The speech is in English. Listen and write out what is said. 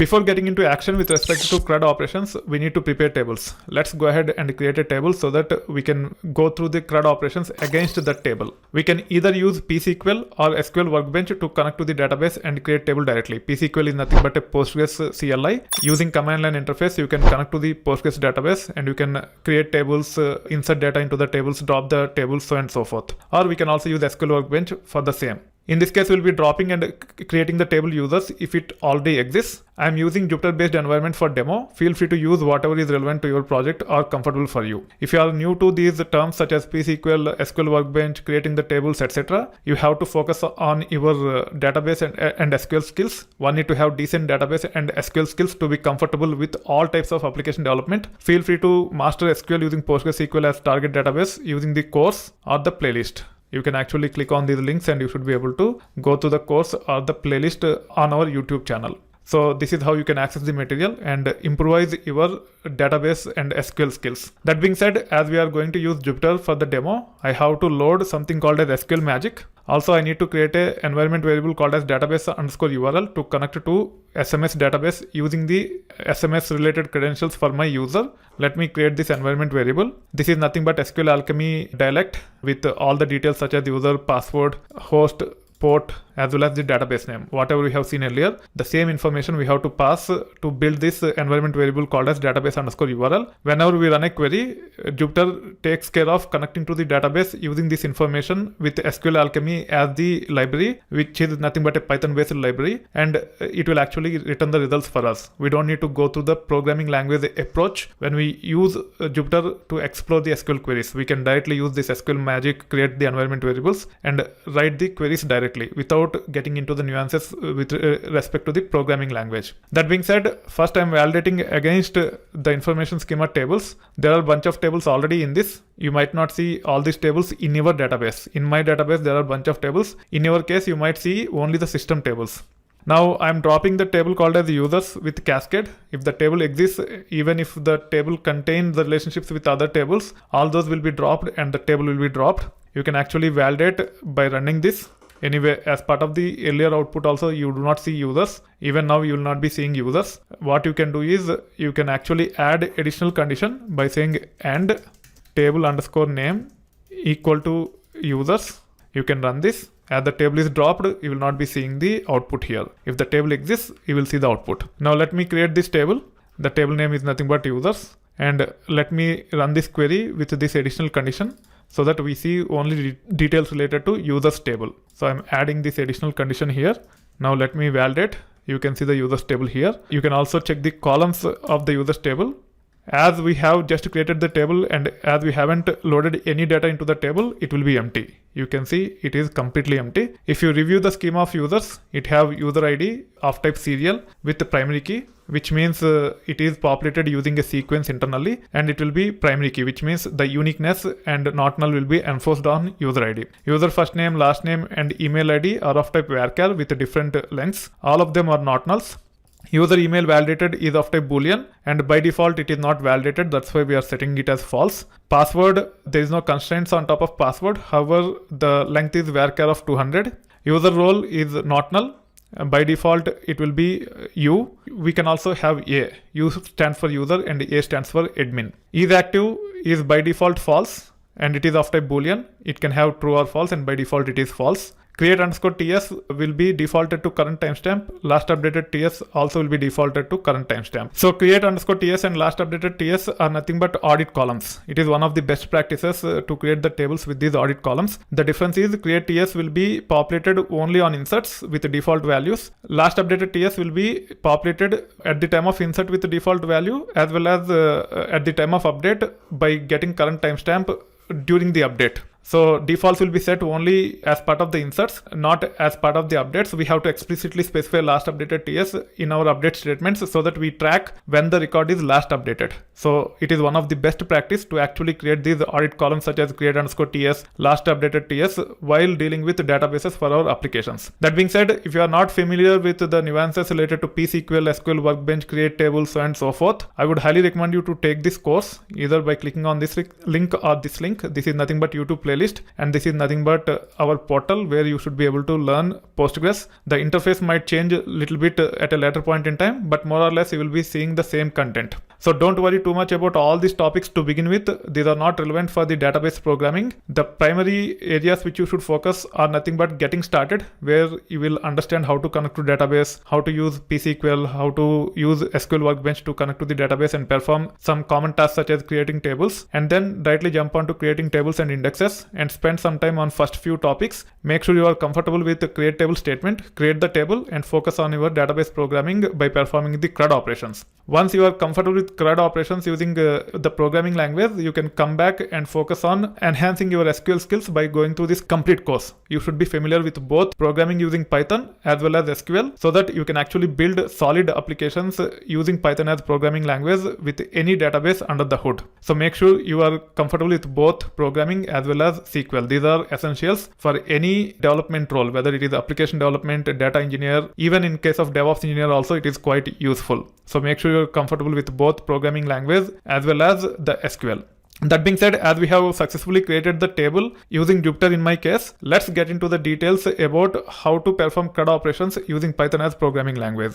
Before getting into action with respect to CRUD operations, we need to prepare tables. Let's go ahead and create a table so that we can go through the CRUD operations against that table. We can either use pSQL or SQL Workbench to connect to the database and create table directly. pSQL is nothing but a Postgres CLI. Using command line interface, you can connect to the Postgres database and you can create tables, insert data into the tables, drop the tables, so on and so forth. Or we can also use SQL Workbench for the same. In this case, we'll be dropping and creating the table users if it already exists. I'm using Jupyter-based environment for demo. Feel free to use whatever is relevant to your project or comfortable for you. If you are new to these terms such as pSQL, SQL Workbench, creating the tables, etc., you have to focus on your database and SQL skills. One need to have decent database and SQL skills to be comfortable with all types of application development. Feel free to master SQL using PostgreSQL as target database using the course or the playlist. You can actually click on these links and you should be able to go to the course or the playlist on our YouTube channel. So this is how you can access the material and improvise your database and SQL skills. That being said, as we are going to use Jupyter for the demo, I have to load something called as SQL Magic. Also, I need to create an environment variable called as database_URL to connect to SMS database using the SMS related credentials for my user. Let me create this environment variable. This is nothing but SQL Alchemy dialect with all the details such as user, password, host, port, as well as the database name. Whatever we have seen earlier, the same information we have to pass to build this environment variable called as database_URL. Whenever we run a query, Jupyter takes care of connecting to the database using this information with SQL Alchemy as the library, which is nothing but a Python-based library, and it will actually return the results for us. We don't need to go through the programming language approach when we use Jupyter to explore the SQL queries. We can directly use this SQL Magic, create the environment variables, and write the queries directly without getting into the nuances with respect to the programming language. That being said, first I'm validating against the information schema tables. There are a bunch of tables already in this. You might not see all these tables in your database. In my database, there are a bunch of tables. In your case, you might see only the system tables. Now I'm dropping the table called as users with cascade. If the table exists, even if the table contains the relationships with other tables, all those will be dropped and the table will be dropped. You can actually validate by running this. Anyway, as part of the earlier output also, you do not see users. Even now, you will not be seeing users. What you can do is you can actually add additional condition by saying and table_name equal to users. You can run this. As the table is dropped, you will not be seeing the output here. If the table exists, you will see the output. Now let me create this table. The table name is nothing but users. And let me run this query with this additional condition, so that we see only details related to users table. So I'm adding this additional condition here. Now let me validate. You can see the users table here. You can also check the columns of the users table. As we have just created the table and as we haven't loaded any data into the table, it will be empty. You can see it is completely empty. If you review the schema of users, it have user ID of type serial with the primary key, which means it is populated using a sequence internally, and it will be primary key, which means the uniqueness and not null will be enforced on user ID. User first name, last name, and email ID are of type varchar with different lengths. All of them are not nulls. User email validated is of type boolean, and by default it is not validated. That's why we are setting it as false. Password, there is no constraints on top of password. However, the length is varchar of 200. User role is not null. By default, it will be U. We can also have A. U stands for user and A stands for admin. Is active is by default false, and it is of type boolean. It can have true or false, and by default it is false. Create_TS will be defaulted to current timestamp. Last updated TS also will be defaulted to current timestamp. So create_TS and last updated TS are nothing but audit columns. It is one of the best practices to create the tables with these audit columns. The difference is create TS will be populated only on inserts with the default values. Last updated TS will be populated at the time of insert with the default value, as well as at the time of update by getting current timestamp during the update. So defaults will be set only as part of the inserts, not as part of the updates. We have to explicitly specify last updated TS in our update statements so that we track when the record is last updated. So it is one of the best practice to actually create these audit columns such as create_TS, last updated TS while dealing with databases for our applications. That being said, if you are not familiar with the nuances related to pSQL, SQL Workbench, create tables, and so forth, I would highly recommend you to take this course either by clicking on this link or this link. This is nothing but YouTube playlist playlist, and this is nothing but our portal where you should be able to learn Postgres. The interface might change a little bit at a later point in time, but more or less you will be seeing the same content. So don't worry too much about all these topics to begin with. These are not relevant for the database programming. The primary areas which you should focus are nothing but getting started, where you will understand how to connect to database, how to use pSQL, how to use SQL Workbench to connect to the database and perform some common tasks such as creating tables, and then directly jump on to creating tables and indexes and spend some time on first few topics. Make sure you are comfortable with the create table statement, create the table, and focus on your database programming by performing the CRUD operations. Once you are comfortable with CRUD operations using the programming language, you can come back and focus on enhancing your SQL skills by going through this complete course. You should be familiar with both programming using Python as well as SQL, so that you can actually build solid applications using Python as programming language with any database under the hood. So make sure you are comfortable with both programming as well as SQL. These are essentials for any development role, whether it is application development, data engineer, even in case of DevOps engineer also it is quite useful. So make sure you're comfortable with both programming language as well as the SQL. That being said, as we have successfully created the table using Jupyter in my case, let's get into the details about how to perform CRUD operations using Python as programming language.